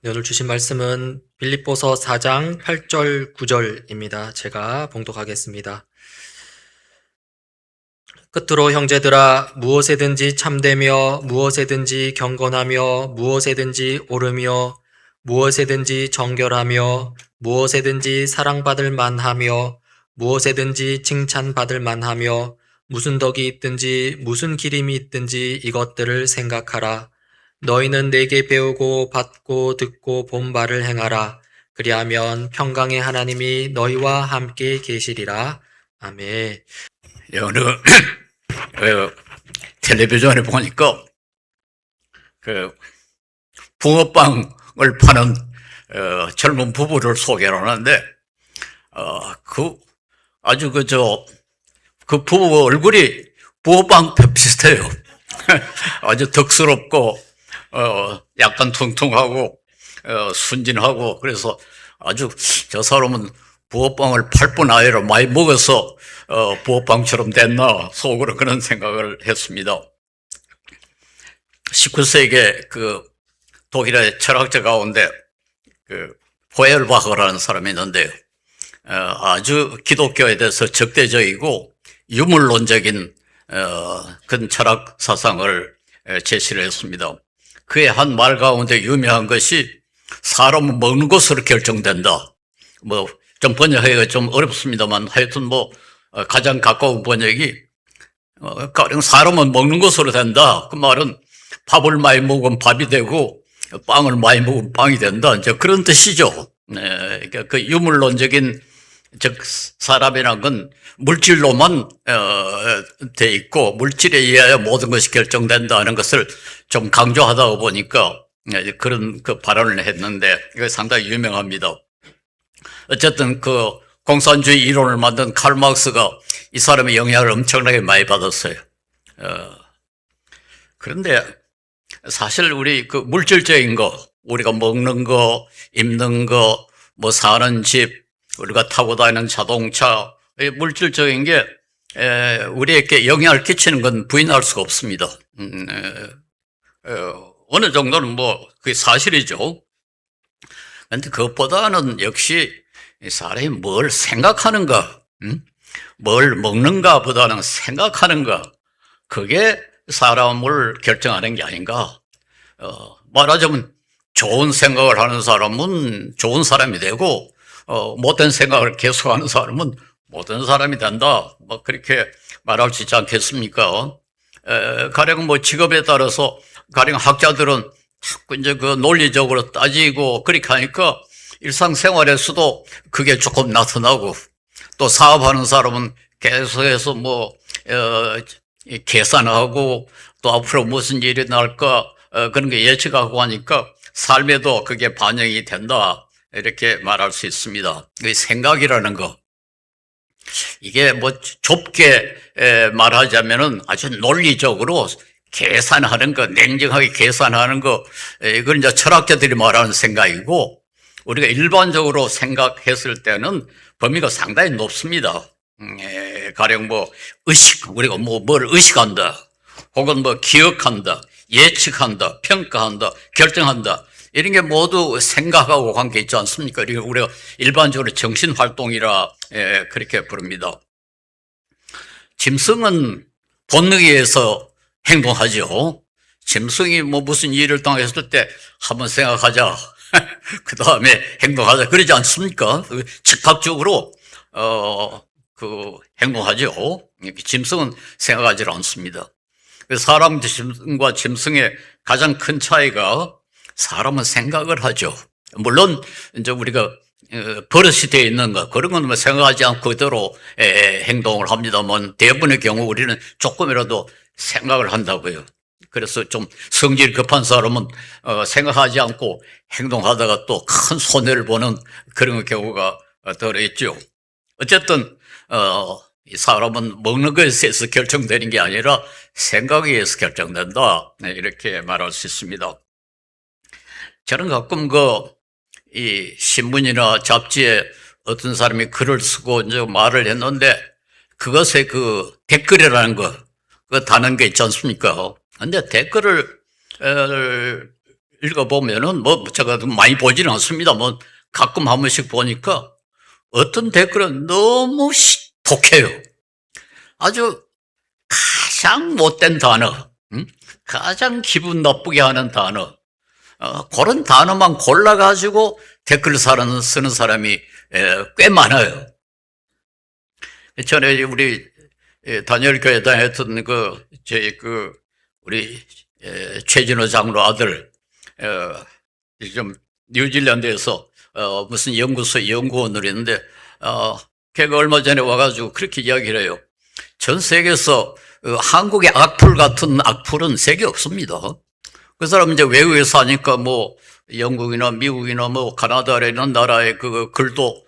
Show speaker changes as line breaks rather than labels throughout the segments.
네, 오늘 주신 말씀은 빌립보서 4장 8절 9절입니다. 제가 봉독하겠습니다. 끝으로 형제들아, 무엇에든지 참되며 무엇에든지 경건하며 무엇에든지 옳으며 무엇에든지 정결하며 무엇에든지 사랑받을 만하며 무엇에든지 칭찬받을 만하며 무슨 덕이 있든지 무슨 기림이 있든지 이것들을 생각하라. 너희는 내게 배우고 받고 듣고 본 바를 행하라. 그리하면 평강의 하나님이 너희와 함께 계시리라. 아멘.
어느 텔레비전에 보니까 그 붕어빵을 파는 젊은 부부를 소개를 하는데 그 아주 그 부부 얼굴이 붕어빵 비슷해요. 아주 덕스럽고 약간 퉁퉁하고 순진하고, 그래서 아주 저 사람은 붕어빵을 8분 아이로 많이 먹어서 붕어빵처럼 됐나 속으로 그런 생각을 했습니다. 19세기에 그 독일의 철학자 가운데 그 포엘바흐라는 사람이 있는데 아주 기독교에 대해서 적대적이고 유물론적인 그런 철학 사상을 제시를 했습니다. 그의 한 말 가운데 유명한 것이 사람은 먹는 것으로 결정된다. 좀 번역하기가 좀 어렵습니다만 하여튼 가장 가까운 번역이 가령 사람은 먹는 것으로 된다. 그 말은 밥을 많이 먹으면 밥이 되고 빵을 많이 먹으면 빵이 된다. 이제 그런 뜻이죠. 네, 그러니까 그 유물론적인, 즉 사람이란 건 물질로만 돼 있고 물질에 의하여 모든 것이 결정된다는 것을 좀 강조하다 보니까 그런 그 발언을 했는데 이거 상당히 유명합니다. 어쨌든 그 공산주의 이론을 만든 칼 마르크스가 이 사람의 영향을 엄청나게 많이 받았어요. 그런데 사실 우리 그 물질적인 거, 우리가 먹는 거, 입는 거, 사는 집, 우리가 타고 다니는 자동차, 물질적인 게 우리에게 영향을 끼치는 건 부인할 수가 없습니다. 어느 정도는 그게 사실이죠. 그런데 그것보다는 역시 사람이 뭘 생각하는가, 뭘 먹는가 보다는 생각하는가, 그게 사람을 결정하는 게 아닌가. 말하자면 좋은 생각을 하는 사람은 좋은 사람이 되고 못된 생각을 계속하는 사람은 못된 사람이 된다. 그렇게 말할 수 있지 않겠습니까? 가령 직업에 따라서 가령 학자들은 자꾸 이제 그 논리적으로 따지고 그렇게 하니까 일상생활에서도 그게 조금 나타나고, 또 사업하는 사람은 계속해서 계산하고 또 앞으로 무슨 일이 날까 그런 게 예측하고 하니까 삶에도 그게 반영이 된다, 이렇게 말할 수 있습니다. 생각이라는 거, 이게 좁게 말하자면은 아주 논리적으로 계산하는 거, 냉정하게 계산하는 거, 이건 이제 철학자들이 말하는 생각이고, 우리가 일반적으로 생각했을 때는 범위가 상당히 높습니다. 가령 의식, 우리가 뭘 의식한다, 혹은 기억한다, 예측한다, 평가한다, 결정한다, 이런 게 모두 생각하고 관계 있지 않습니까? 우리가 일반적으로 정신활동이라 그렇게 부릅니다. 짐승은 본능에 의해서 행동하죠. 짐승이 무슨 일을 당했을 때 한번 생각하자, 그 다음에 행동하자, 그러지 않습니까? 즉각적으로 행동하죠. 짐승은 생각하지 않습니다. 사람 짐승과 짐승의 가장 큰 차이가, 사람은 생각을 하죠. 물론 이제 우리가 버릇이 되어 있는 거, 그런 건 생각하지 않고 그대로 행동을 합니다만, 대부분의 경우 우리는 조금이라도 생각을 한다고요. 그래서 좀 성질 급한 사람은 생각하지 않고 행동하다가 또 큰 손해를 보는 그런 경우가 덜 있죠. 어쨌든 이 사람은 먹는 것에 의해서 결정되는 게 아니라 생각에 의해서 결정된다, 이렇게 말할 수 있습니다. 저는 가끔 이 신문이나 잡지에 어떤 사람이 글을 쓰고 이제 말을 했는데, 그것에 그 댓글이라는 거, 그 다는 게 있지 않습니까? 근데 댓글을 읽어보면은 뭐 제가 많이 보지는 않습니다. 뭐 가끔 한 번씩 보니까 어떤 댓글은 너무 독해요. 아주 가장 못된 단어, 가장 기분 나쁘게 하는 단어, 그런 단어만 골라가지고 댓글 쓰는 사람이 꽤 많아요. 전에 우리 단열 교회 다녔던 우리 최진호 장로 아들, 좀 뉴질랜드에서 무슨 연구소 연구원을 했는데, 걔가 얼마 전에 와가지고 그렇게 이야기를 해요. 전 세계에서 한국의 악플 같은 악플은 세계 없습니다. 그 사람은 이제 외국에 사니까 뭐 영국이나 미국이나 뭐 카나다라는 나라의 그 글도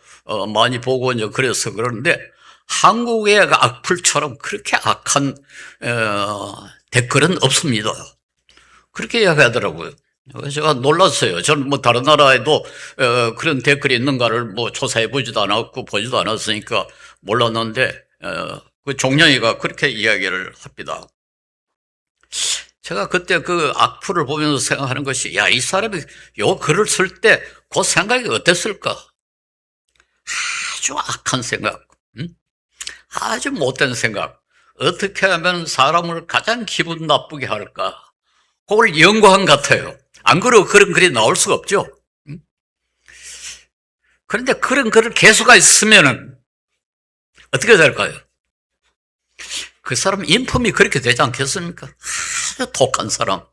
많이 보고 이제 그래서 그러는데, 한국의 악플처럼 그렇게 악한 댓글은 없습니다. 그렇게 이야기하더라고요. 그래서 제가 놀랐어요. 저는 뭐 다른 나라에도 그런 댓글이 있는가를 뭐 조사해 보지도 않았고 보지도 않았으니까 몰랐는데, 그 종영이가 그렇게 이야기를 합니다. 제가 그때 그 악플을 보면서 생각하는 것이, 야, 이 사람이 요 글을 쓸 때 그 생각이 어땠을까? 아주 악한 생각, 아주 못된 생각. 어떻게 하면 사람을 가장 기분 나쁘게 할까? 그걸 연구한 것 같아요. 안 그러고 그런 글이 나올 수가 없죠. 그런데 그런 글을 개수가 있으면은 어떻게 될까요? 그 사람 인품이 그렇게 되지 않겠습니까? 아주 독한 사람,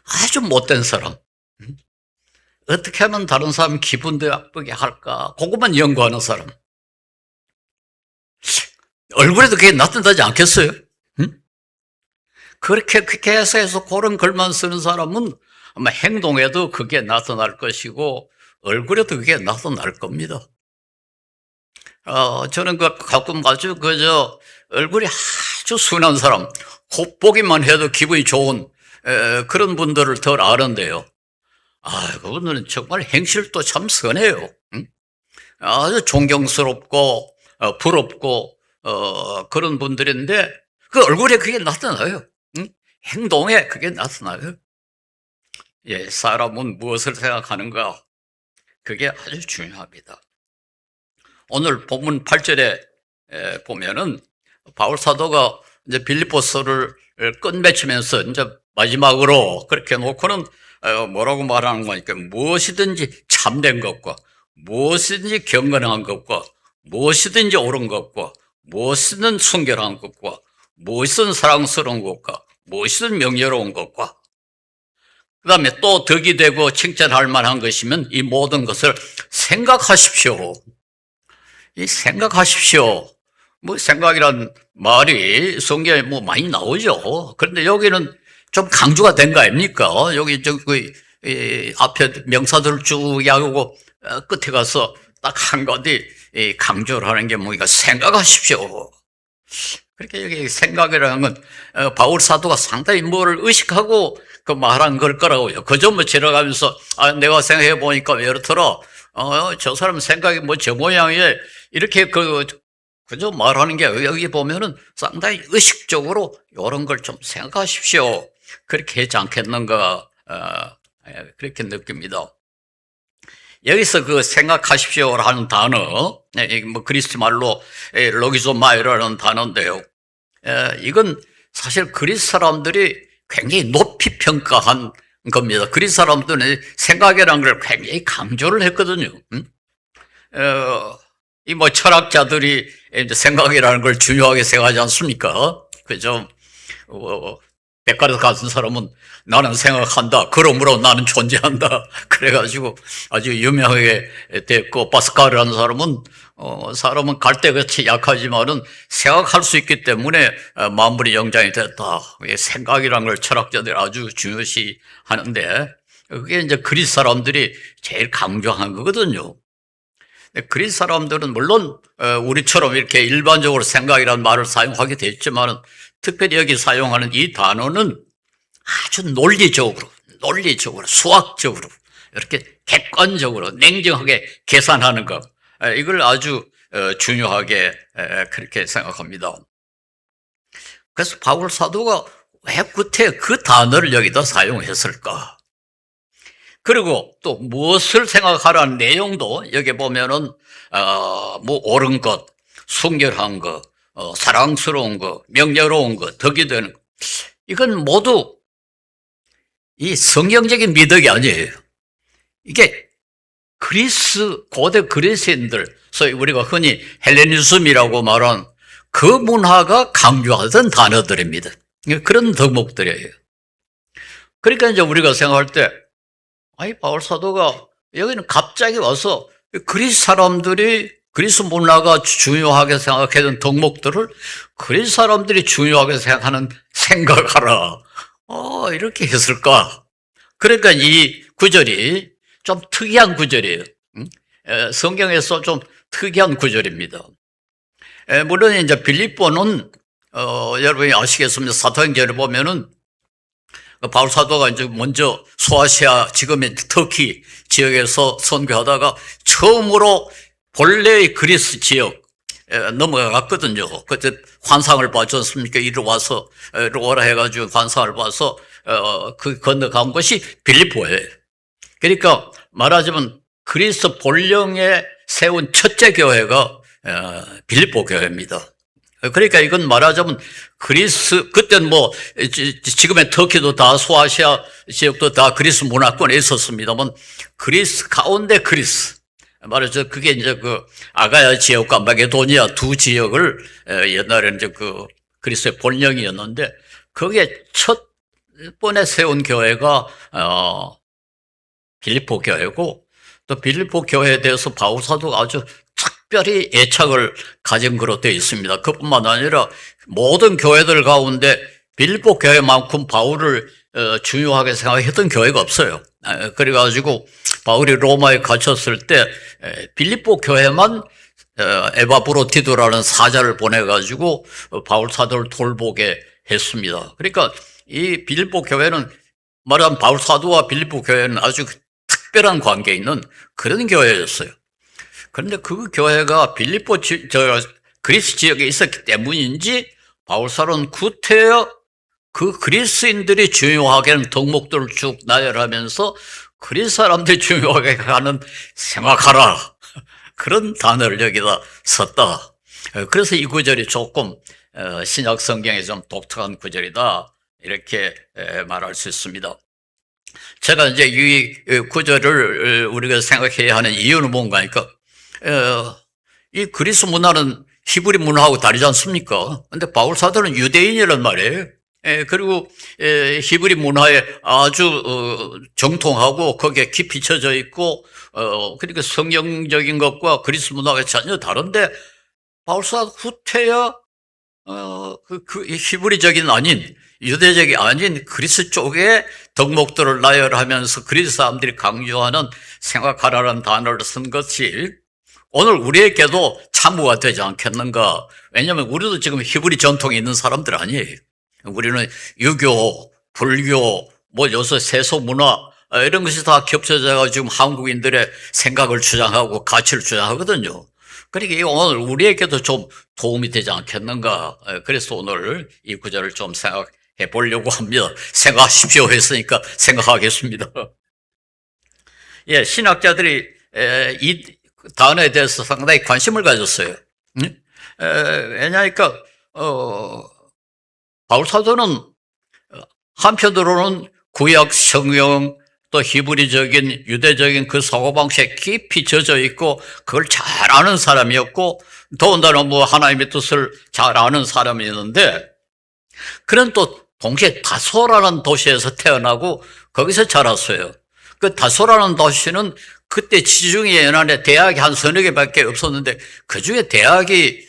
아주 못된 사람. 어떻게 하면 다른 사람 기분도 나쁘게 할까? 그것만 연구하는 사람. 얼굴에도 그게 나타나지 않겠어요? 그렇게 해서 그런 글만 쓰는 사람은 아마 행동에도 그게 나타날 것이고 얼굴에도 그게 나타날 겁니다. 저는 가끔 아주 얼굴이 아주 순한 사람, 겉보기만 해도 기분이 좋은 그런 분들을 덜 아는데요. 그분들은 정말 행실도 참 선해요. 아주 존경스럽고 부럽고 그런 분들인데 그 얼굴에 그게 나타나요. 행동에 그게 나타나요. 예, 사람은 무엇을 생각하는가? 그게 아주 중요합니다. 오늘 본문 8절에 보면은 바울 사도가 이제 빌립보서를 끝맺히면서 이제 마지막으로 그렇게 놓고는 뭐라고 말하는 거니까, 무엇이든지 참된 것과 무엇이든지 경건한 것과 무엇이든지 옳은 것과 무엇이든 순결한 것과 무엇이든 사랑스러운 것과 무엇이든 명예로운 것과, 그 다음에 또 덕이 되고 칭찬할 만한 것이면 이 모든 것을 생각하십시오. 이 생각하십시오. 뭐 생각이란 말이 성경에 뭐 많이 나오죠. 그런데 여기는 좀 강조가 된 거 아닙니까? 여기 앞에 명사들을 쭉 이야기하고 끝에 가서 딱 한 가지 강조를 하는 게 뭐니까 생각하십시오. 그렇게 여기 생각이라는 건 바울 사도가 상당히 뭐를 의식하고 그 말한 걸 거라고요. 그저 뭐 지나가면서 내가 생각해 보니까 이렇더라. 저 사람 생각이 뭐 저 모양이에 이렇게 그저 말하는 게 여기 보면은 상당히 의식적으로 이런 걸 좀 생각하십시오. 그렇게 하지 않겠는가, 그렇게 느낍니다. 여기서 그 생각하십시오라는 단어, 뭐 그리스 말로 로기조마이라는 단어인데요. 이건 사실 그리스 사람들이 굉장히 높이 평가한 겁니다. 그리스 사람들은 생각이라는 걸 굉장히 강조를 했거든요. 이 뭐 철학자들이 이제 생각이라는 걸 중요하게 생각하지 않습니까? 그죠? 백가르 같은 사람은 나는 생각한다, 그러므로 나는 존재한다, 그래가지고 아주 유명하게 됐고, 파스칼이라는 사람은 사람은 갈대같이 약하지만은 생각할 수 있기 때문에 만물이 영장이 됐다. 생각이라는 걸 철학자들이 아주 중요시 하는데, 그게 이제 그리스 사람들이 제일 강조한 거거든요. 그리스 사람들은 물론 우리처럼 이렇게 일반적으로 생각이라는 말을 사용하게 됐지만, 특별히 여기 사용하는 이 단어는 아주 논리적으로, 수학적으로, 이렇게 객관적으로, 냉정하게 계산하는 것, 이걸 아주 중요하게 그렇게 생각합니다. 그래서 바울 사도가 왜 끝에 그 단어를 여기다 사용했을까? 그리고 또 무엇을 생각하라는 내용도 여기 보면은 뭐 옳은 것, 순결한 것, 사랑스러운 것, 명예로운 것, 덕이 되는 것, 이건 모두 이 성경적인 미덕이 아니에요. 이게 고대 그리스인들, 소위 우리가 흔히 헬레니즘이라고 말한 그 문화가 강조하던 단어들입니다. 그런 덕목들이에요. 그러니까 이제 우리가 생각할 때, 아니, 바울 사도가 여기는 갑자기 와서 그리스 사람들이 그리스 문화가 중요하게 생각하던 덕목들을 그리스 사람들이 중요하게 생각하라. 이렇게 했을까? 그러니까 이 구절이 좀 특이한 구절이에요. 성경에서 좀 특이한 구절입니다. 물론 이제 빌립보는 여러분이 아시겠습니다. 사도행전을 보면은 바울 사도가 이제 먼저 소아시아 지금의 터키 지역에서 선교하다가 처음으로 본래의 그리스 지역 넘어갔거든요. 그때 환상을 봤지 않습니까? 이리 와서 오라 해가지고 환상을 봐서 그 건너간 것이 빌립보예요. 그러니까 말하자면 그리스 본령에 세운 첫째 교회가 빌립보 교회입니다. 그러니까 이건 말하자면 그때는 뭐 지금의 터키도 다 소아시아 지역도 다 그리스 문화권에 있었습니다만 그리스 가운데 그리스 말하자면 그게 이제 그 아가야 지역과 마게도니아 두 지역을 옛날에는 이제 그 그리스의 본령이었는데 거기에 첫 번에 세운 교회가 빌립보 교회고 또 빌립보 교회에 대해서 바울 사도가 아주 특별히 애착을 가진 것으로 되어 있습니다. 그뿐만 아니라 모든 교회들 가운데 빌립보 교회만큼 바울을 중요하게 생각했던 교회가 없어요. 그래가지고 바울이 로마에 갇혔을 때 빌립보 교회만 에바브로티도라는 사자를 보내가지고 바울 사도를 돌보게 했습니다. 그러니까 이 빌립보 교회는 말하자면 바울 사도와 빌립보 교회는 아주 특별한 관계에 있는 그런 교회였어요. 그런데 그 교회가 빌립보 그리스 지역에 있었기 때문인지 바울 사도는 구태여 그 그리스인들이 중요하게 하는 덕목들을 쭉 나열하면서 그리스 사람들이 중요하게 하는 생각하라. 그런 단어를 여기다 썼다. 그래서 이 구절이 조금 신약 성경에 좀 독특한 구절이다. 이렇게 말할 수 있습니다. 제가 이제 이 구절을 우리가 생각해야 하는 이유는 뭔가 하니까 이 그리스 문화는 히브리 문화하고 다르지 않습니까? 근데 바울 사도는 유대인이란 말이에요. 그리고 히브리 문화에 아주 정통하고 거기에 깊이 쳐져 있고 그러니까 성경적인 것과 그리스 문화가 전혀 다른데 바울 사도 후퇴야 그 히브리적인 아닌 유대적이 아닌 그리스 쪽에 덕목들을 나열하면서 그리스 사람들이 강조하는 생각하라는 단어를 쓴 것이 오늘 우리에게도 참고가 되지 않겠는가. 왜냐하면 우리도 지금 히브리 전통에 있는 사람들 아니에요. 우리는 유교, 불교, 뭐 요새 세속 문화 이런 것이 다 겹쳐져서 지금 한국인들의 생각을 주장하고 가치를 주장하거든요. 그러니까 오늘 우리에게도 좀 도움이 되지 않겠는가. 그래서 오늘 이 구절을 좀 생각해 보려고 합니다. 생각하십시오 했으니까 생각하겠습니다. 예, 신학자들이 이 단어에 대해서 상당히 관심을 가졌어요. 왜냐하니까 바울 사도는 한편으로는 구약 성경 또 히브리적인 유대적인 그 사고방식에 깊이 젖어 있고 그걸 잘 아는 사람이었고 더군다나 뭐 하나님의 뜻을 잘 아는 사람이었는데 그는 또 동시에 다소라는 도시에서 태어나고 거기서 자랐어요. 그 다소라는 도시는 그때 지중해 연안에 대학이 한 서너 개밖에 없었는데 그중에 대학이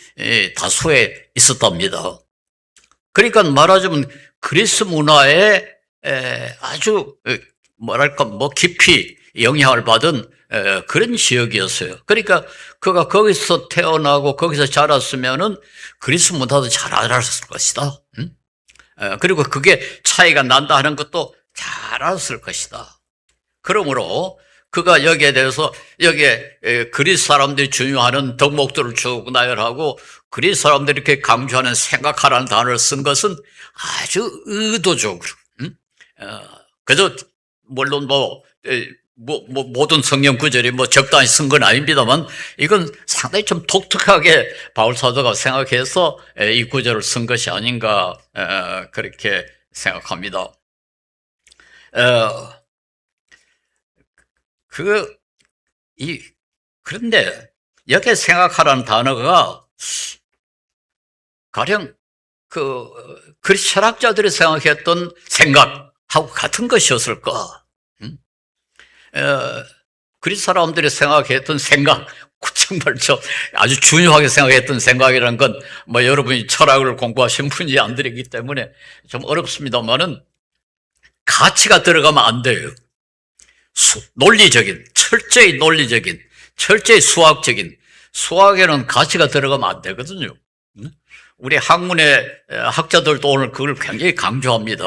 다소에 있었답니다. 그러니까 말하자면 그리스 문화에 아주 뭐랄까 뭐 깊이 영향을 받은 그런 지역이었어요. 그러니까 그가 거기서 태어나고 거기서 자랐으면은 그리스 문화도 잘 알았을 것이다. 그리고 그게 차이가 난다 하는 것도 잘 알았을 것이다. 그러므로 그가 여기에 대해서 여기에 그리스 사람들이 중요하는 덕목들을 쭉 나열하고 그리스 사람들이 이렇게 강조하는 생각하라는 단어를 쓴 것은 아주 의도적으로 그저 물론 뭐 모든 성경 구절이 적당히 쓴 건 아닙니다만 이건 상당히 좀 독특하게 바울 사도가 생각해서 이 구절을 쓴 것이 아닌가 그렇게 생각합니다. 그런데 여기에 생각하라는 단어가 가령 그리스 철학자들이 생각했던 생각하고 같은 것이었을까? 그리스 사람들이 생각했던 생각, 정말 아주 중요하게 생각했던 생각이라는 건 여러분이 철학을 공부하신 분이 안 되기 때문에 좀 어렵습니다만은 가치가 들어가면 안 돼요. 논리적인, 철저히 논리적인, 철저히 수학적인, 수학에는 가치가 들어가면 안 되거든요. 우리 학문의 학자들도 오늘 그걸 굉장히 강조합니다.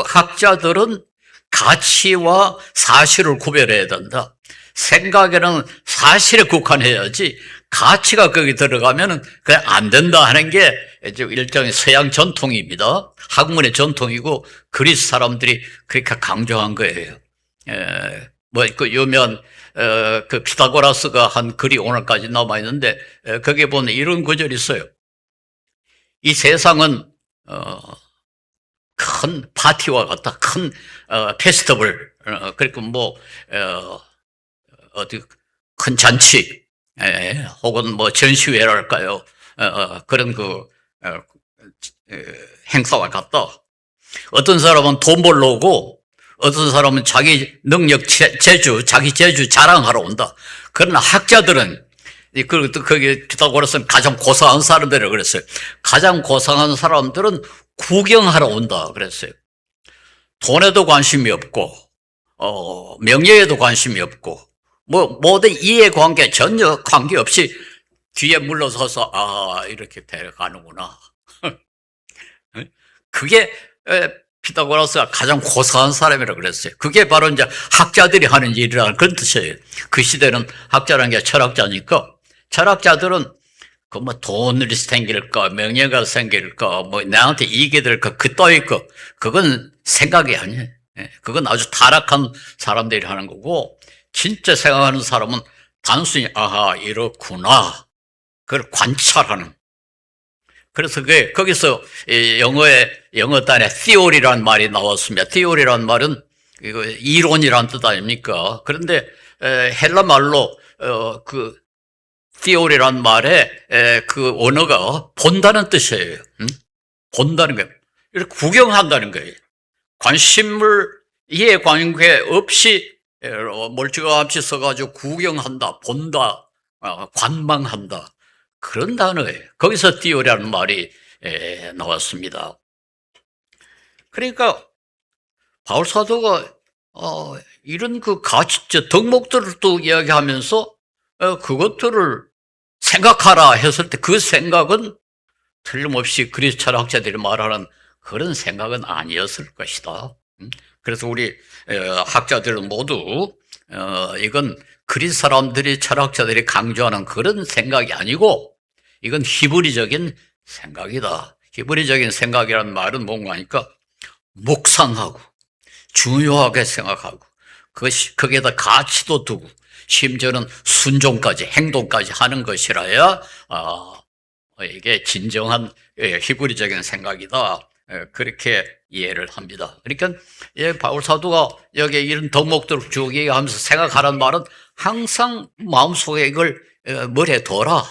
학자들은 가치와 사실을 구별해야 된다. 생각에는 사실에 국한해야지 가치가 거기 들어가면 그냥 안 된다 하는 게 일종의 서양 전통입니다. 학문의 전통이고 그리스 사람들이 그렇게 강조한 거예요. 그 유명한 그 피타고라스가 한 글이 오늘까지 남아 있는데 거기에 보면 이런 구절이 있어요. 이 세상은 큰 파티와 같다. 큰 페스티벌. 그러니까 어디 큰 잔치 혹은 전시회랄까요. 그런 행사와 같다. 어떤 사람은 돈 벌러 오고 어떤 사람은 자기 능력, 자기 재주 자랑하러 온다. 그러나 학자들은 거기 피타고라스는 가장 고상한 사람들이라고 그랬어요. 가장 고상한 사람들은 구경하러 온다 그랬어요. 돈에도 관심이 없고 명예에도 관심이 없고 모든 이해관계 전혀 관계없이 뒤에 물러서서 이렇게 데려가는구나. 그게 피타고라스가 가장 고상한 사람이라고 그랬어요. 그게 바로 이제 학자들이 하는 일이라는 그런 뜻이에요. 그 시대는 학자라는 게 철학자니까 철학자들은 돈이 생길까, 명예가 생길까, 나한테 이익이 될까, 따위 그건 생각이 아니에요. 그건 아주 타락한 사람들이 하는 거고, 진짜 생각하는 사람은 단순히, 이렇구나. 그걸 관찰하는. 그래서 거기서 영어 단에 theory라는 말이 나왔습니다. theory라는 말은 이론이라는 뜻 아닙니까? 그런데 헬라 말로 theory라는 말에 그 언어가 본다는 뜻이에요. 본다는 거예요. 이렇게 구경한다는 거예요. 이해관계 없이 멀찌감치 써가지고 구경한다, 본다, 관망한다. 그런 단어예요. 거기서 theory라는 말이 나왔습니다. 그러니까 바울 사도가 이런 덕목들을 또 이야기하면서 그것들을 생각하라 했을 때 그 생각은 틀림없이 그리스 철학자들이 말하는 그런 생각은 아니었을 것이다. 그래서 우리 학자들은 모두 이건 그리스 사람들이 철학자들이 강조하는 그런 생각이 아니고 이건 히브리적인 생각이다. 히브리적인 생각이라는 말은 뭔가 하니까 묵상하고 중요하게 생각하고 거기에다 가치도 두고 심지어는 순종까지 행동까지 하는 것이라야 이게 진정한 히브리적인 생각이다. 그렇게 이해를 합니다. 그러니까 바울 사도가 여기 이런 덕목들을 쭉 얘기하면서 생각하라는 말은 항상 마음속에 이걸 머리에 둬라.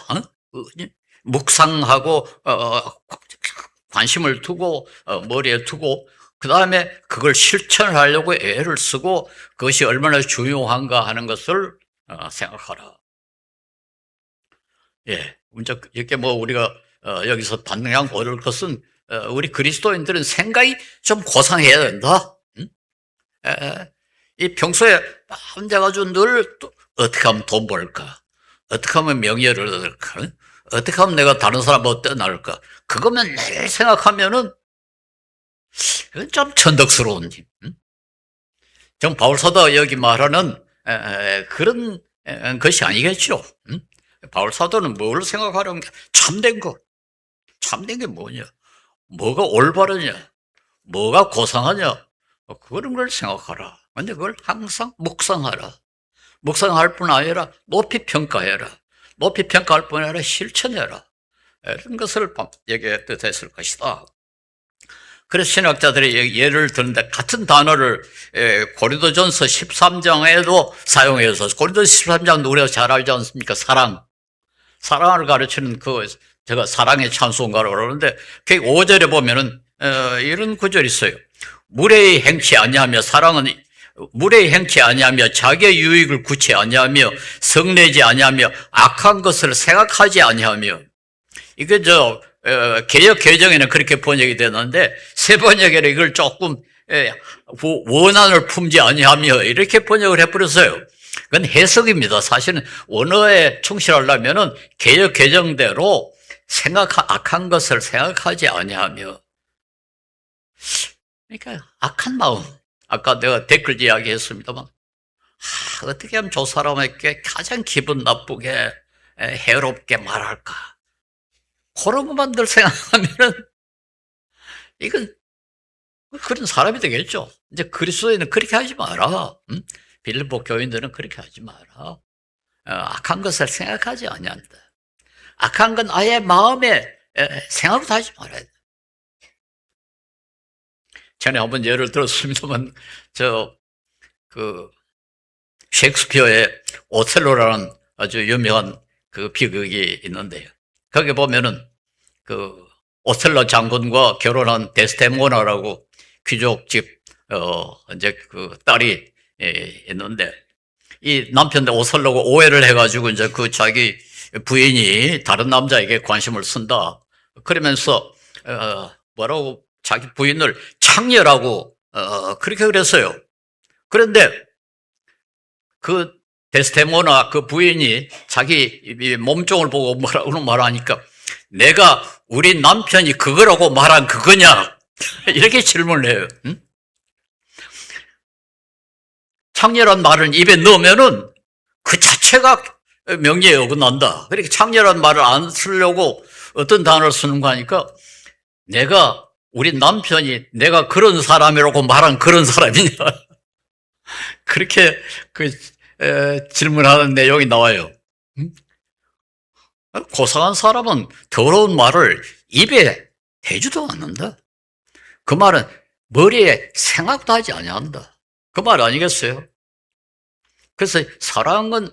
묵상하고 관심을 두고 머리에 두고 그 다음에 그걸 실천하려고 애를 쓰고 그것이 얼마나 중요한가 하는 것을 생각하라. 이렇게 우리가 여기서 반응하고 어려울 것은 우리 그리스도인들은 생각이 좀 고상해야 된다. 이 평소에 앉아가지고 늘 어떻게 하면 돈 벌까? 어떻게 하면 명예를 얻을까? 어떻게 하면 내가 다른 사람보다 떠날까? 그것만 매일 생각하면은 그건 좀 천덕스러운 일. 좀 바울사도가 여기 말하는 그런 것이 아니겠죠. 바울사도는 뭘 생각하려는 게 참된 거. 참된 게 뭐냐? 뭐가 올바르냐? 뭐가 고상하냐? 그런 걸 생각하라. 근데 그걸 항상 묵상하라. 묵상할 뿐 아니라 높이 평가해라. 높이 평가할 뿐 아니라 실천해라. 이런 것을 얘기했을 것이다. 그래서 신학자들이 예를 드는데 같은 단어를 고린도전서 13장에도 사용해서 고린도전서 13장도 우리가 잘 알지 않습니까? 사랑을 가르치는 제가 사랑의 찬송가라고 그러는데 그 5절에 보면은 이런 구절이 있어요. 무례히 행치 아니하며 사랑은 무례히 행치 아니하며 자기의 유익을 구치 아니하며 성내지 아니하며 악한 것을 생각하지 아니하며 이게 개역 개정에는 그렇게 번역이 되는데 새 번역에는 이걸 조금 원한을 품지 아니하며 이렇게 번역을 해버렸어요. 그건 해석입니다. 사실은 원어에 충실하려면은 개역 개정대로 악한 것을 생각하지 아니하며, 그러니까 악한 마음. 아까 내가 댓글 이야기했습니다만, 어떻게 하면 저 사람에게 가장 기분 나쁘게 해롭게 말할까? 그런 것만 늘 생각하면은 이건 그런 사람이 되겠죠. 이제 그리스도인은 그렇게 하지 마라. 빌립보 교인들은 그렇게 하지 마라. 악한 것을 생각하지 아니한다. 악한 건 아예 마음에 생각도 하지 말아야 돼. 전에 한번 예를 들었습니다만, 셰익스피어의 오텔로라는 아주 유명한 그 비극이 있는데요. 거기 보면은 오텔로 장군과 결혼한 데스데모나라고 귀족집, 이제 그 딸이 있는데, 이 남편도 오텔로가 오해를 해가지고 이제 자기 부인이 다른 남자에게 관심을 쓴다. 그러면서, 뭐라고 자기 부인을 창녀라고, 그렇게 그랬어요. 그런데 그 데스데모나 그 부인이 자기 몸종을 보고 뭐라고 말하니까 내가 우리 남편이 그거라고 말한 그거냐? 이렇게 질문을 해요. 응? 창녀란 말을 입에 넣으면은 그 자체가 명예에 어긋난다. 그렇게 창녀란 말을 안 쓰려고 어떤 단어를 쓰는 거 하니까 내가 우리 남편이 내가 그런 사람이라고 말한 그런 사람이냐. 그렇게 질문하는 내용이 나와요. 고상한 사람은 더러운 말을 입에 대지도 않는다. 그 말은 머리에 생각도 하지 아니한다. 그 말 아니겠어요? 그래서 사랑은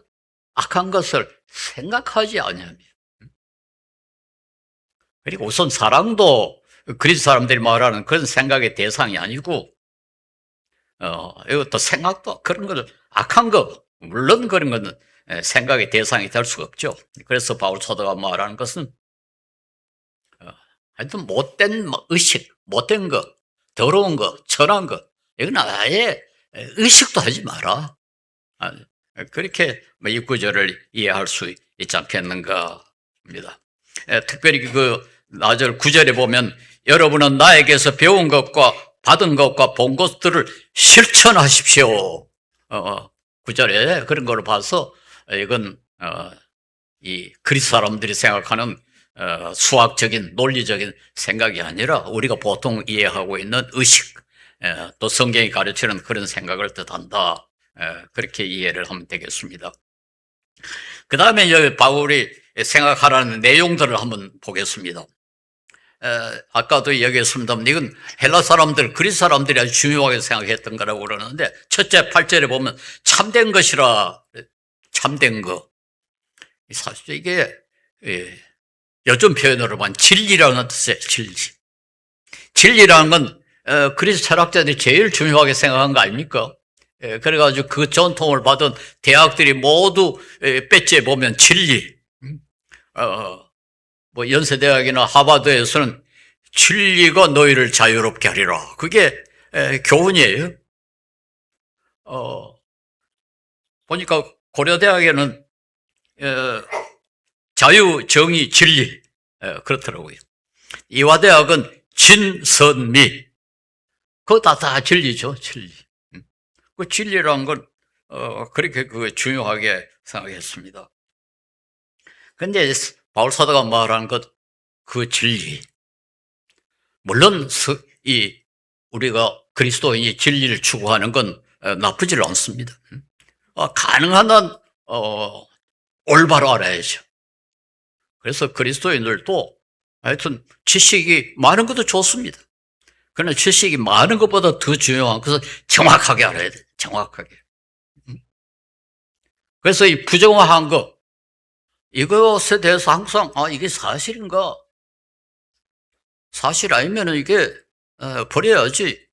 악한 것을 생각하지 아니하며. 그리고 우선 사랑도 그리스 사람들이 말하는 그런 생각의 대상이 아니고, 이것도 생각도 그런 걸 악한 거, 물론 그런 거는 생각의 대상이 될 수가 없죠. 그래서 바울 사도가 말하는 것은 하여튼 못된 의식, 못된 거, 더러운 거, 천한 거, 이건 아예 의식도 하지 마라. 그렇게 이 구절을 이해할 수 있지 않겠는가 합니다. 특별히 나절 9절에 보면 여러분은 나에게서 배운 것과 받은 것과 본 것들을 실천하십시오. 9절에 그런 걸 봐서 이건 이 그리스 사람들이 생각하는 수학적인 논리적인 생각이 아니라 우리가 보통 이해하고 있는 의식, 또 성경이 가르치는 그런 생각을 뜻한다. 그렇게 이해를 하면 되겠습니다. 그 다음에 바울이 생각하라는 내용들을 한번 보겠습니다. 아까도 얘기했습니다만 이건 헬라 사람들, 그리스 사람들이 아주 중요하게 생각했던 거라고 그러는데 첫째 8절에 보면 참된 것이라, 참된 거. 사실 이게 요즘 표현으로 보면 진리라는 뜻이에요. 진리라는 건 그리스 철학자들이 제일 중요하게 생각한 거 아닙니까? 그래가지고 그 전통을 받은 대학들이 모두 배지에 보면 진리. 뭐 연세대학이나 하버드에서는 진리가 너희를 자유롭게 하리라. 그게 교훈이에요. 보니까 고려대학에는 자유, 정의, 진리 그렇더라고요. 이화대학은 진선미. 그거 다 진리죠, 진리. 그 진리라는 건 그렇게 중요하게 생각했습니다. 근데 바울 사도가 말하는 그 진리, 물론 우리가 그리스도인이 진리를 추구하는 건 나쁘지 않습니다. 가능한 한 올바로 알아야죠. 그래서 그리스도인들도 하여튼 지식이 많은 것도 좋습니다. 그러나 지식이 많은 것보다 더 중요한 것은 정확하게 알아야 돼요. 정확하게. 그래서 이 부정한 거, 이것에 대해서 항상 이게 사실인가? 사실 아니면 이게 버려야지.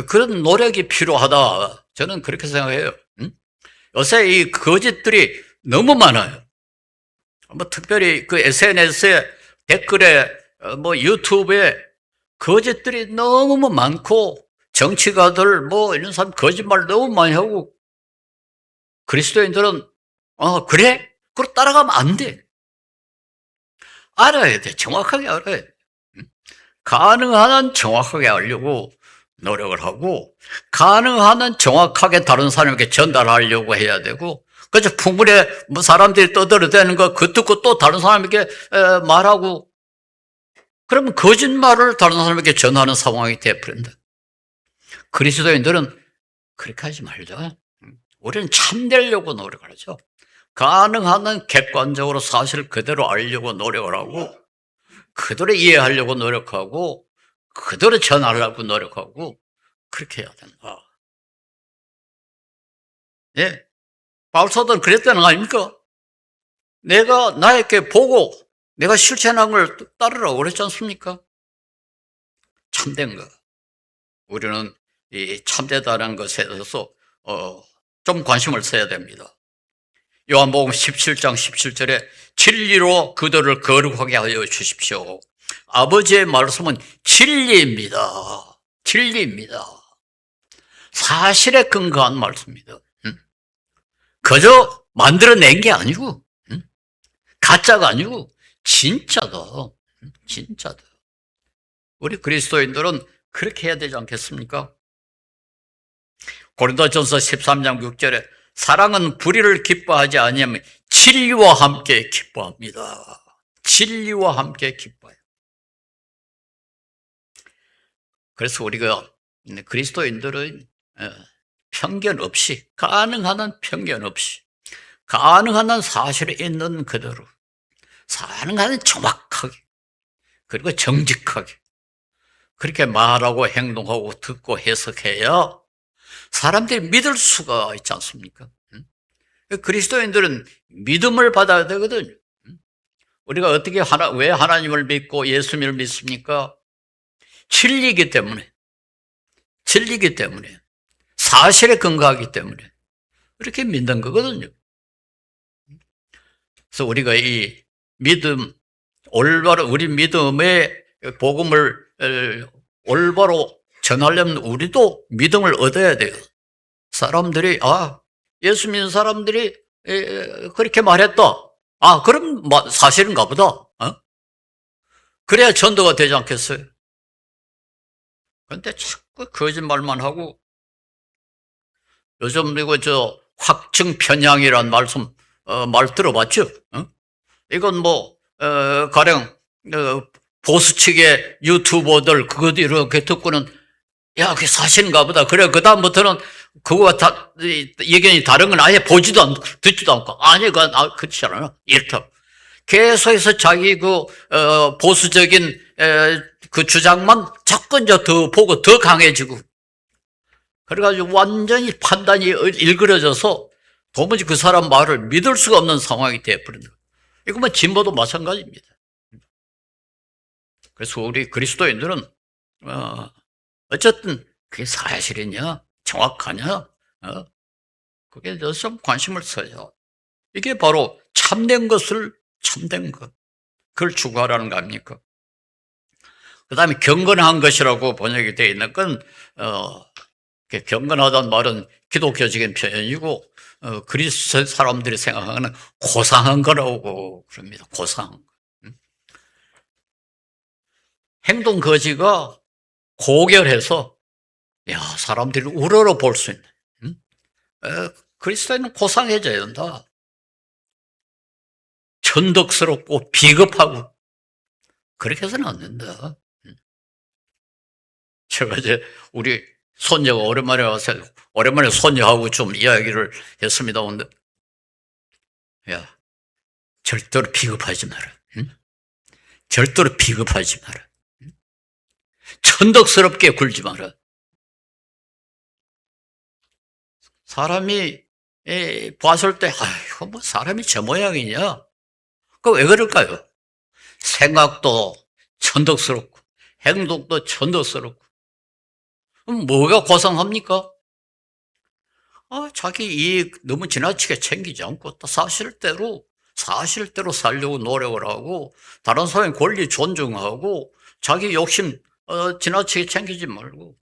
그런 노력이 필요하다. 저는 그렇게 생각해요. 요새 이 거짓들이 너무 많아요. 뭐 특별히 그 SNS에 댓글에 뭐 유튜브에 거짓들이 너무 많고 정치가들 뭐 이런 사람 거짓말 너무 많이 하고 그리스도인들은 그래? 그걸 따라가면 안 돼. 알아야 돼. 정확하게 알아야 돼. 가능한 한 정확하게 알려고 노력을 하고 가능한 한 정확하게 다른 사람에게 전달하려고 해야 되고 그래서 풍물에 뭐 사람들이 떠들어대는 거 그 듣고 또 다른 사람에게 말하고 그러면 거짓말을 다른 사람에게 전하는 상황이 되어버린다. 그리스도인들은 그렇게 하지 말자. 우리는 참되려고 노력을 하죠. 가능한 한 객관적으로 사실 그대로 알려고 노력을 하고 그대로 이해하려고 노력하고 그대로 전하려고 노력하고 그렇게 해야 된다. 예, 바울사도는 그랬다는 거 아닙니까? 내가 나에게 보고 내가 실천한 걸 따르라고 그랬지 않습니까? 참된 거. 우리는 이 참되다는 것에 대해서 좀 관심을 써야 됩니다. 요한복음 17장 17절에 진리로 그들을 거룩하게 하여 주십시오. 아버지의 말씀은 진리입니다. 진리입니다. 사실에 근거한 말씀입니다. 그저 만들어낸 게 아니고 가짜가 아니고 진짜다. 진짜다. 우리 그리스도인들은 그렇게 해야 되지 않겠습니까? 고린도전서 13장 6절에 사랑은 불의를 기뻐하지 아니하면 진리와 함께 기뻐합니다. 진리와 함께 기뻐해요. 그래서 우리가 그리스도인들은 편견 없이 가능한 한 편견 없이 가능한 한 사실에 있는 그대로 가능한 한 정확하게 그리고 정직하게 그렇게 말하고 행동하고 듣고 해석해야 사람들이 믿을 수가 있지 않습니까? 그리스도인들은 믿음을 받아야 되거든요. 우리가 어떻게 왜 하나님을 믿고 예수님을 믿습니까? 진리이기 때문에 사실에 근거하기 때문에 그렇게 믿는 거거든요. 그래서 우리가 이 믿음 올바로 우리 믿음의 복음을 올바로 전하려면 우리도 믿음을 얻어야 돼요. 사람들이 예수 믿는 사람들이 그렇게 말했다. 그럼 사실인가 보다. 그래야 전도가 되지 않겠어요? 그런데 자꾸 거짓말만 하고 요즘 이거 확증 편향이란 말 들어봤죠? 이건 가령 보수 측의 유튜버들 그것 이렇게 듣고는 그게 사실인가 보다. 그래 그다음부터는 그거와 의견이 다른 건 아예 보지도 않고 듣지도 않고 그렇지 않아요. 이렇다. 계속해서 자기 보수적인 그 주장만 자꾸 이제 더 보고 더 강해지고 그래가지고 완전히 판단이 일그러져서 도무지 그 사람 말을 믿을 수가 없는 상황이 되어버린다. 이거 진보도 마찬가지입니다. 그래서 우리 그리스도인들은 어쨌든 그게 사실이냐 정확하냐 그게 좀 관심을 써요. 이게 바로 참된 것 그걸 추구하라는 거 아닙니까? 그 다음에 경건한 것이라고 번역이 되어 있는 건 경건하다는 말은 기독교적인 표현이고 그리스 사람들이 생각하는 고상한 거라고 그럽니다. 고상한 거. 행동 거지가 고결해서 사람들이 우러러 볼 수 있는 그리스도인은 고상해져야 된다. 천덕스럽고 비겁하고 그렇게 해서는 안 된다. 제가 이제 우리 손녀가 오랜만에 와서, 오랜만에 손녀하고 좀 이야기를 했습니다. 근데, 야, 절대로 비겁하지 마라. 응? 절대로 비겁하지 마라. 응? 천덕스럽게 굴지 마라. 사람이 봤을 때, 아이고, 뭐 사람이 저 모양이냐? 그 왜 그럴까요? 생각도 천덕스럽고, 행동도 천덕스럽고. 그럼 뭐가 고상합니까? 자기 이익 너무 지나치게 챙기지 않고, 또 사실대로 살려고 노력을 하고, 다른 사람의 권리 존중하고, 자기 욕심, 지나치게 챙기지 말고.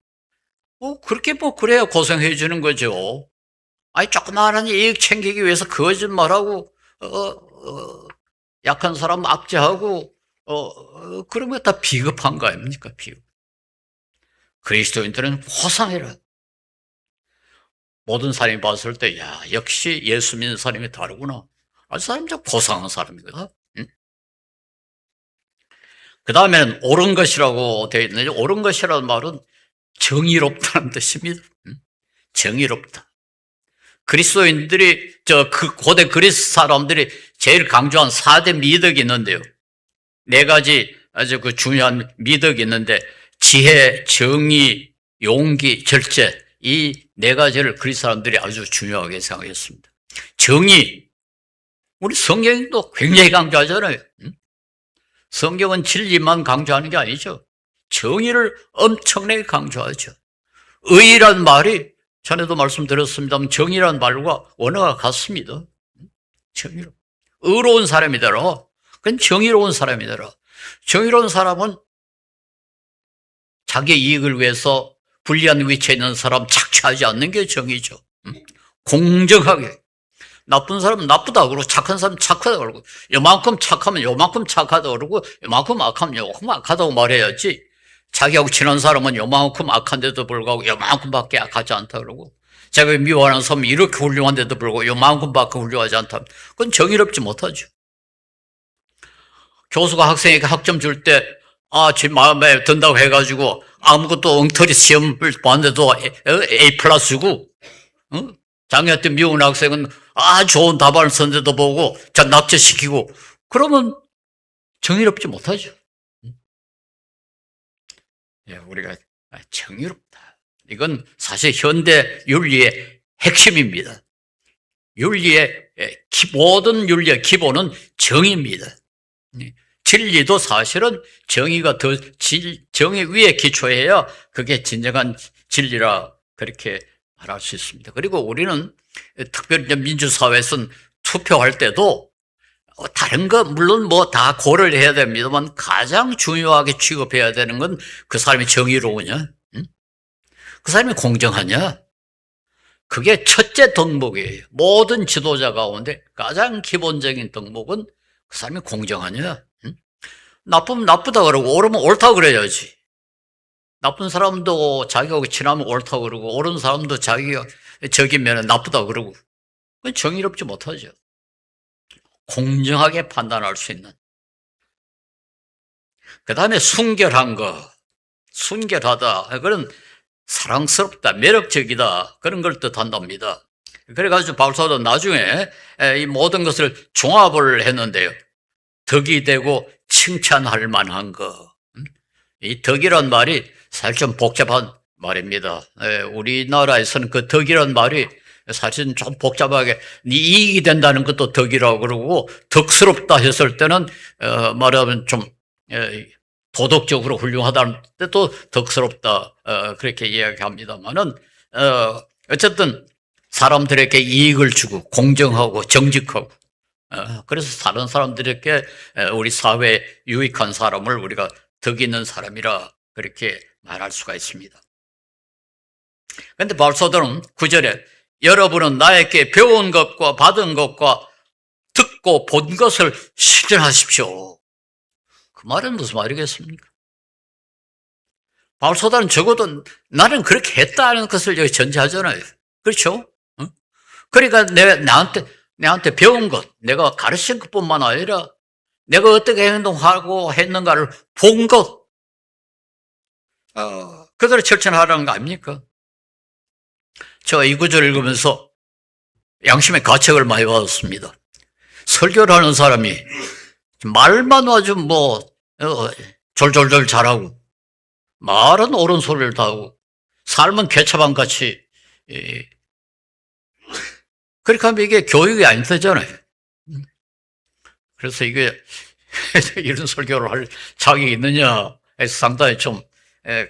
그렇게 그래야 고생해지는 거죠. 조그마한 이익 챙기기 위해서 거짓말하고, 약한 사람 압제하고, 그런 거 다 비겁한 거 아닙니까? 비겁. 그리스도인들은 호상해라. 모든 사람이 봤을 때, 야, 역시 예수 믿는 사람이 다르구나. 사람이 좀 고상한 사람이거든. 응? 그 다음에는 옳은 것이라고 되어 있는데, 옳은 것이라는 말은 정의롭다는 뜻입니다. 응? 정의롭다. 그리스도인들이, 그 고대 그리스 사람들이 제일 강조한 4대 미덕이 있는데요. 4가지 아주 그 중요한 미덕이 있는데, 지혜, 정의, 용기, 절제, 이 4가지를 그리스 사람들이 아주 중요하게 생각했습니다. 정의, 우리 성경도 굉장히 강조하잖아요. 성경은 진리만 강조하는 게 아니죠. 정의를 엄청나게 강조하죠. 의란 말이, 전에도 말씀드렸습니다만, 정의란 말과 원어가 같습니다. 정의로. 의로운 사람이더라. 그건 정의로운 사람이더라. 정의로운 사람은 자기 이익을 위해서 불리한 위치에 있는 사람 착취하지 않는 게 정의죠. 공정하게. 나쁜 사람은 나쁘다 그러고, 착한 사람은 착하다 그러고, 요만큼 착하면 요만큼 착하다 그러고, 요만큼 악하면 요만큼 악하다고 말해야지, 자기하고 친한 사람은 요만큼 악한데도 불구하고 요만큼밖에 악하지 않다 그러고, 자기가 미워하는 사람은 이렇게 훌륭한데도 불구하고 요만큼밖에 훌륭하지 않다. 그건 정의롭지 못하죠. 교수가 학생에게 학점 줄 때, 제 마음에 든다고 해가지고 아무것도 엉터리 시험을 봤는데도 A 플러스고, 작년 때 미운 학생은 좋은 답안을 썼는데도 보고 납치시키고, 그러면 정의롭지 못하죠. 우리가 정의롭다. 이건 사실 현대 윤리의 핵심입니다. 윤리의, 모든 윤리의 기본은 정의입니다. 진리도 사실은 정의가 정의 위에 기초해야 그게 진정한 진리라 그렇게 말할 수 있습니다. 그리고 우리는 특별히 민주사회에서는 투표할 때도 다른 거 물론 다 고려를 해야 됩니다만 가장 중요하게 취급해야 되는 건 그 사람이 정의로우냐, 그 사람이 공정하냐. 그게 첫째 덕목이에요. 모든 지도자 가운데 가장 기본적인 덕목은 그 사람이 공정하냐. 나쁘면 나쁘다 그러고 옳으면 옳다 그래야지. 나쁜 사람도 자기하고 친하면 옳다 그러고, 옳은 사람도 자기가 적이면 나쁘다 그러고, 그건 정의롭지 못하죠. 공정하게 판단할 수 있는. 그 다음에 순결한 거, 순결하다, 그건 사랑스럽다, 매력적이다, 그런 걸 뜻한답니다. 그래가지고 바울사도 나중에 이 모든 것을 종합을 했는데요. 덕이 되고 칭찬할 만한 거. 이 덕이란 말이 사실 좀 복잡한 말입니다. 우리나라에서는 그 덕이란 말이 사실은 좀 복잡하게 이익이 된다는 것도 덕이라고 그러고, 덕스럽다 했을 때는 말하면 좀 도덕적으로 훌륭하다는 때도 덕스럽다 그렇게 이야기합니다만은 어쨌든 사람들에게 이익을 주고 공정하고 정직하고, 그래서 다른 사람들에게 우리 사회에 유익한 사람을 우리가 덕 있는 사람이라 그렇게 말할 수가 있습니다. 그런데 바울사도는 9절에 여러분은 나에게 배운 것과 받은 것과 듣고 본 것을 실천하십시오. 그 말은 무슨 말이겠습니까? 바울사도는 적어도 나는 그렇게 했다는 것을 여기 전제하잖아요. 그렇죠? 그러니까 내한테 배운 것, 내가 가르친 것뿐만 아니라 내가 어떻게 행동하고 했는가를 본 것, 그대로 실천하라는 거 아닙니까? 제가 이 구절 읽으면서 양심의 가책을 많이 받았습니다. 설교를 하는 사람이 말만 아주 졸졸졸 잘하고 말은 옳은 소리를 다 하고 삶은 개차반같이 그렇게 하면 이게 교육이 안 되잖아요. 그래서 이게 이런 설교를 할 자격이 있느냐 해서 상당히 좀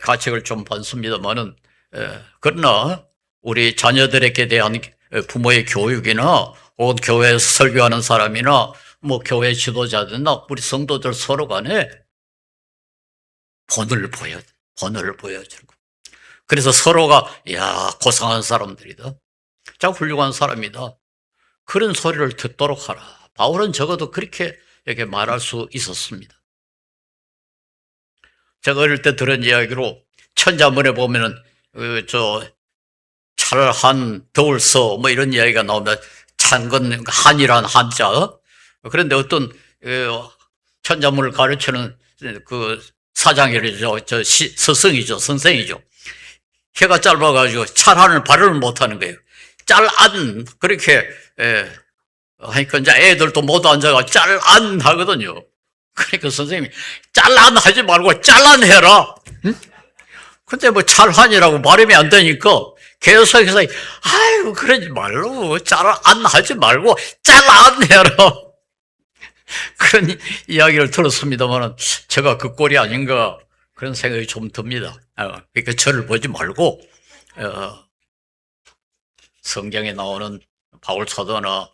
가책을 좀 받습니다만은 그러나 우리 자녀들에게 대한 부모의 교육이나 혹은 교회에서 설교하는 사람이나 교회 지도자들이나 우리 성도들 서로 간에 본을 보여주는 거. 그래서 서로가 야 고상한 사람들이다. 참 훌륭한 사람이다. 그런 소리를 듣도록 하라. 바울은 적어도 그렇게 이렇게 말할 수 있었습니다. 제가 어릴 때 들은 이야기로 천자문에 보면은 찰한 더울서 이런 이야기가 나오면 찬건 한이란 한자. 그런데 어떤 천자문을 가르치는 그 사장이죠, 스승이죠, 선생이죠. 혀가 짧아가지고 찰한을 발음을 못하는 거예요. 짤안 그렇게 하니까 이제 애들도 모두 앉아가 짤안 하거든요. 그러니까 선생님이 짤안 하지 말고 짤안 해라. 응? 근데 찰한이라고 발음이 안 되니까 계속해서 아이고 그러지 말고 짤안 하지 말고 짤안 해라. 그런 이야기를 들었습니다만 제가 그 꼴이 아닌가 그런 생각이 좀 듭니다. 그러니까 저를 보지 말고 성경에 나오는 바울 사도나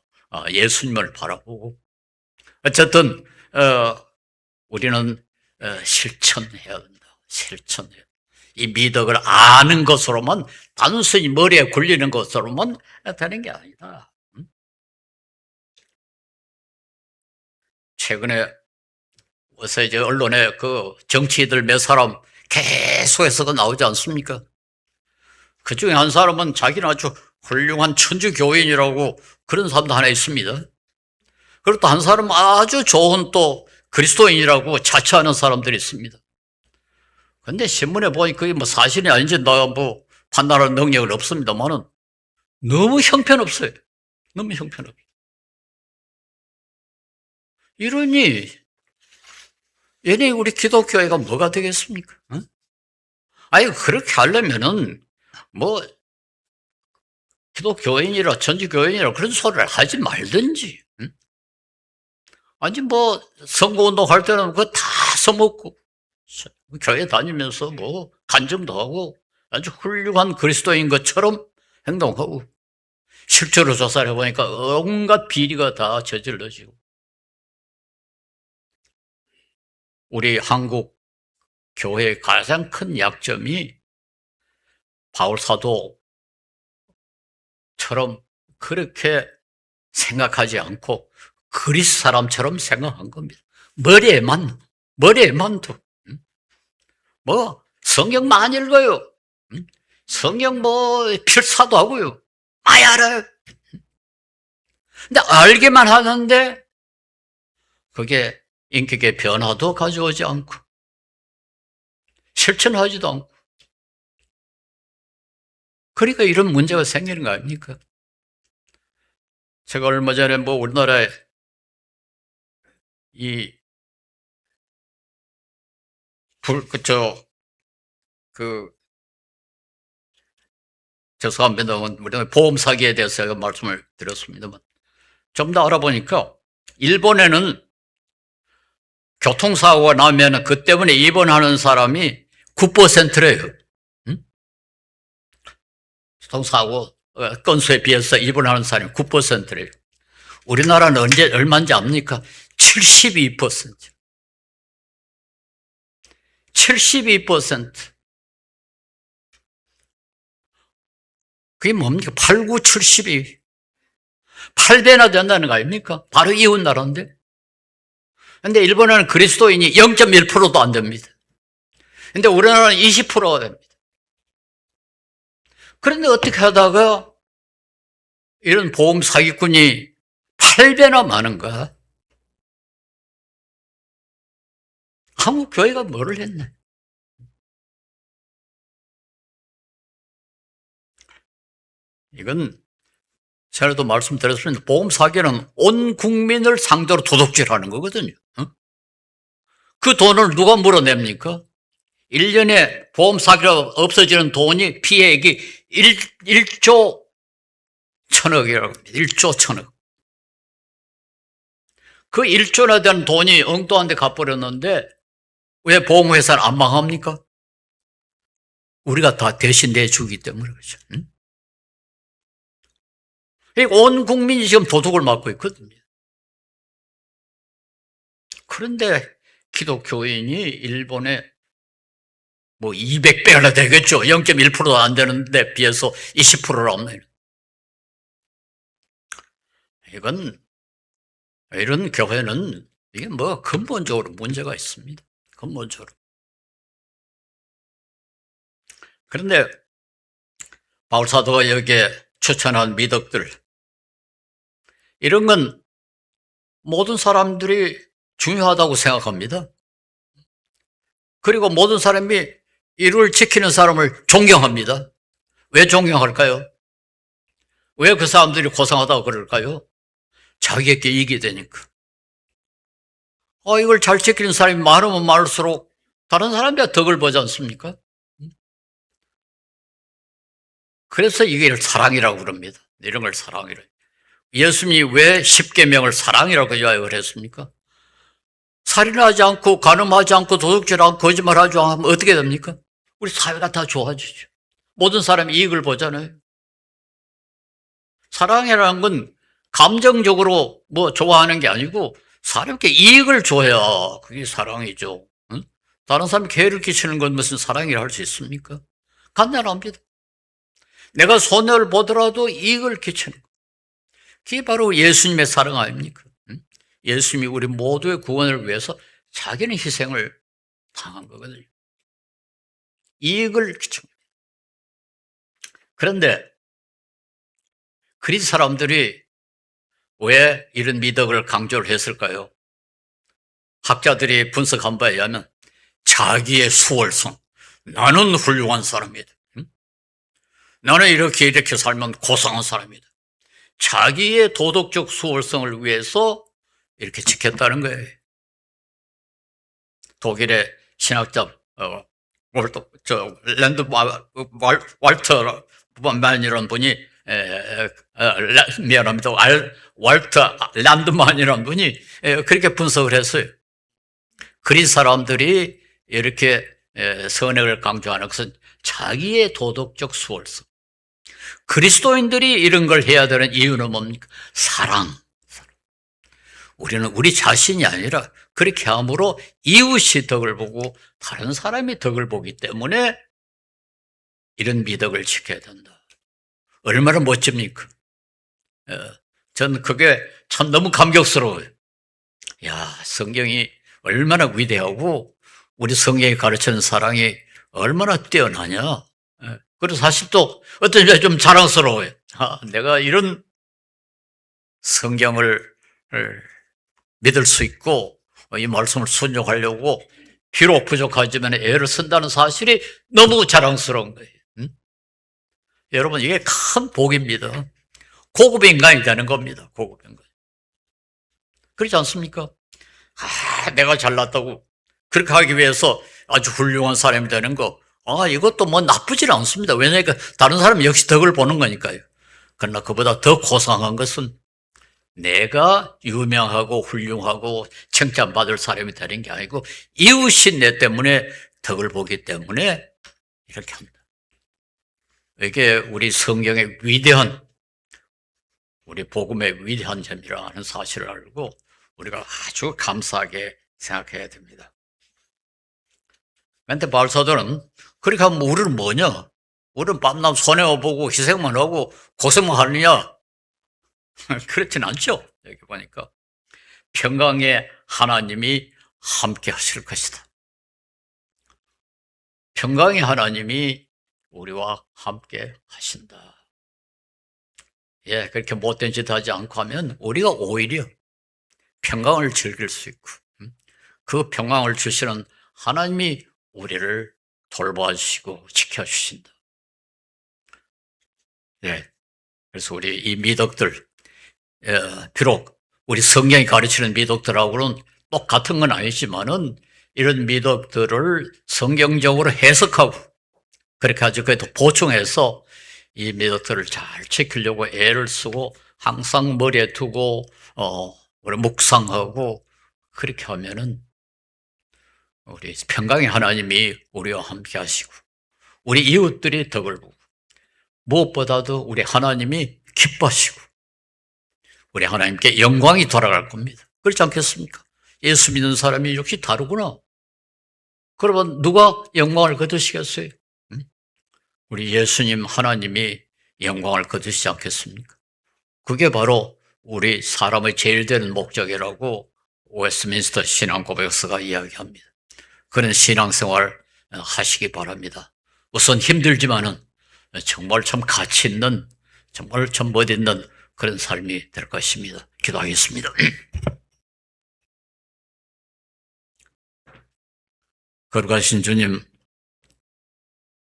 예수님을 바라보고 어쨌든 우리는 실천해야 된다. 실천해야. 이 미덕을 아는 것으로만 단순히 머리에 굴리는 것으로만 되는 게 아니다. 최근에 어서 이제 언론에 그 정치인들 몇 사람 계속해서 나오지 않습니까? 그 중에 한 사람은 자기는 아주 훌륭한 천주 교인이라고 그런 사람도 하나 있습니다. 그리고 또 한 사람은 아주 좋은 또 그리스도인이라고 자처하는 사람들이 있습니다. 근데 신문에 보니 그게 사실이 아닌지 나 판단할 능력은 없습니다만은 너무 형편없어요. 너무 형편없어요. 이러니 얘네 우리 기독교회가 뭐가 되겠습니까? 응? 아니 그렇게 하려면은 기독교인이라 전지교인이라 그런 소리를 하지 말든지. 응? 아니 선거운동 할 때는 그거 다 써먹고 교회 다니면서 간증도 하고 아주 훌륭한 그리스도인 것처럼 행동하고 실제로 조사를 해보니까 온갖 비리가 다 저질러지고 우리 한국 교회의 가장 큰 약점이 바울 사도처럼 그렇게 생각하지 않고 그리스 사람처럼 생각한 겁니다. 머리에만 둬. 성경 많이 읽어요. 성경 필사도 하고요. 많이 알아요. 근데 알기만 하는데 그게 인격의 변화도 가져오지 않고 실천하지도 않고 그러니까 이런 문제가 생기는 거 아닙니까? 제가 얼마 전에 우리나라에 죄송합니다. 우리나라 보험 사기에 대해서 제가 말씀을 드렸습니다만 좀 더 알아보니까 일본에는 교통사고가 나면 그 때문에 입원하는 사람이 9%래요. 교통사고 건수에 비해서 입원하는 사람이 9%래요. 우리나라는 얼마인지 압니까? 72%. 72%. 그게 뭡니까? 8, 9, 72. 8배나 된다는 거 아닙니까? 바로 이웃 나라인데. 근데 일본은 그리스도인이 0.1%도 안 됩니다. 근데 우리나라는 20%가 됩니다. 그런데 어떻게 하다가 이런 보험 사기꾼이 8배나 많은가? 한국 교회가 뭐를 했네? 이건 전에도 말씀드렸습니다. 보험 사기는 온 국민을 상대로 도둑질하는 거거든요. 그 돈을 누가 물어냅니까? 1년에 보험 사기로 없어지는 돈이 피해액이 1조 1천억이라고 합니다. 1조 1천억. 그 1조나 되는 돈이 엉뚱한 데 가버렸는데 왜 보험회사는 안 망합니까? 우리가 다 대신 내주기 때문에 그렇죠. 온 국민이 지금 도둑을 맞고 있거든요. 그런데 기독교인이 일본에 뭐 200배나 되겠죠. 0.1%도 안 되는데 비해서 20%를 넘는. 이런 교회는 이게 뭐 근본적으로 문제가 있습니다. 근본적으로. 그런데 바울사도가 여기에 추천한 미덕들, 이런 건 모든 사람들이 중요하다고 생각합니다. 그리고 모든 사람이 이를 지키는 사람을 존경합니다. 왜 존경할까요? 왜 그 사람들이 고상하다고 그럴까요? 자기에게 이익이 되니까. 이걸 잘 지키는 사람이 많으면 많을수록 다른 사람들이 덕을 보지 않습니까? 그래서 이게 사랑이라고 그럽니다. 이런 걸 사랑이라고. 예수님이 왜 십계명을 사랑이라고 요약을 했습니까? 살인하지 않고 간음하지 않고 도둑질하고 거짓말하지 않으면 어떻게 됩니까? 우리 사회가 다 좋아지죠. 모든 사람이 이익을 보잖아요. 사랑이라는 건 감정적으로 뭐 좋아하는 게 아니고 사람께 이익을 줘야 그게 사랑이죠. 응? 다른 사람이 개를 끼치는 건 무슨 사랑이라 할 수 있습니까? 간단합니다. 내가 손해를 보더라도 이익을 끼치는 거. 그게 바로 예수님의 사랑 아닙니까? 응? 예수님이 우리 모두의 구원을 위해서 자기는 희생을 당한 거거든요. 이익을 끼치는 거예요. 그런데 그리스 사람들이 왜 이런 미덕을 강조를 했을까요? 학자들이 분석한 바에 의하면 자기의 수월성, 나는 훌륭한 사람이다. 나는 이렇게 살면 고상한 사람이다. 자기의 도덕적 수월성을 위해서 이렇게 지켰다는 거예요. 독일의 신학자 왈터만이라는 분이 미안합니다. 왈터 란드만이라는 분이 그렇게 분석을 했어요. 그리스 사람들이 이렇게 선행을 강조하는 것은 자기의 도덕적 수월성. 그리스도인들이 이런 걸 해야 되는 이유는 뭡니까? 사랑. 우리는 우리 자신이 아니라 그렇게 함으로 이웃이 덕을 보고 다른 사람이 덕을 보기 때문에 이런 미덕을 지켜야 된다. 얼마나 멋집니까? 전 그게 참 너무 감격스러워요. 야, 성경이 얼마나 위대하고 우리 성경이 가르치는 사랑이 얼마나 뛰어나냐. 그래서 사실 또 어떤 점에 좀 자랑스러워요. 내가 이런 성경을 믿을 수 있고 이 말씀을 순종하려고 비록 부족하지만 애를 쓴다는 사실이 너무 자랑스러운 거예요. 여러분, 이게 큰 복입니다. 고급 인간이 되는 겁니다. 고급 인간. 그렇지 않습니까? 내가 잘났다고 그렇게 하기 위해서 아주 훌륭한 사람이 되는 거, 이것도 뭐 나쁘지는 않습니다. 왜냐하면 다른 사람이 역시 덕을 보는 거니까요. 그러나 그보다 더 고상한 것은 내가 유명하고 훌륭하고 칭찬받을 사람이 되는 게 아니고 이웃이 내 때문에 덕을 보기 때문에 이렇게 합니다. 이게 우리 성경의 위대한, 우리 복음의 위대한 점이라는 사실을 알고 우리가 아주 감사하게 생각해야 됩니다. 그런데 바울사도는 그렇게 하면 우리는 뭐냐? 우리는 밤낮 손해보고 희생만 하고 고생만 하느냐? 그렇진 않죠. 여기 보니까 평강의 하나님이 함께 하실 것이다. 평강의 하나님이 우리와 함께 하신다. 그렇게 못된 짓 하지 않고 하면 우리가 오히려 평강을 즐길 수 있고 그 평강을 주시는 하나님이 우리를 돌봐주시고 지켜주신다. 그래서 우리 이 미덕들, 비록 우리 성경이 가르치는 미덕들하고는 똑같은 건 아니지만은 이런 미덕들을 성경적으로 해석하고 그렇게 아주 그래도 보충해서 이 미덕들을 잘 지키려고 애를 쓰고 항상 머리에 두고 우리 묵상하고 그렇게 하면은 우리 평강의 하나님이 우리와 함께 하시고 우리 이웃들이 덕을 보고 무엇보다도 우리 하나님이 기뻐하시고 우리 하나님께 영광이 돌아갈 겁니다. 그렇지 않겠습니까? 예수 믿는 사람이 역시 다르구나. 그러면 누가 영광을 거두시겠어요? 우리 예수님 하나님이 영광을 거두시지 않겠습니까? 그게 바로 우리 사람의 제일 되는 목적이라고 웨스트민스터 신앙고백서가 이야기합니다. 그런 신앙생활 하시기 바랍니다. 우선 힘들지만은 정말 참 가치 있는, 정말 참 멋있는 그런 삶이 될 것입니다. 기도하겠습니다. 거룩하신 주님,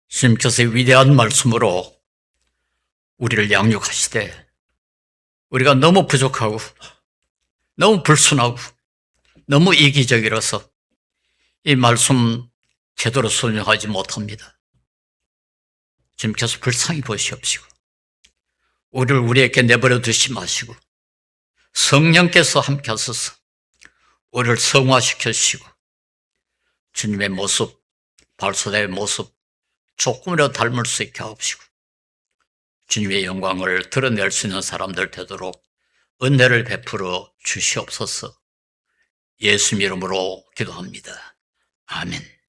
주님께서의 위대한 말씀으로 우리를 양육하시되 우리가 너무 부족하고 너무 불순하고 너무 이기적이라서 이 말씀 제대로 순종하지 못합니다. 주님께서 불쌍히 보시옵시고 우리를 우리에게 내버려 두지 마시고 성령께서 함께 하셔서 우리를 성화시켜 주시고 주님의 모습, 발소대의 모습 조금이라도 닮을 수 있게 하옵시고 주님의 영광을 드러낼 수 있는 사람들 되도록 은혜를 베풀어 주시옵소서. 예수 이름으로 기도합니다. 아멘.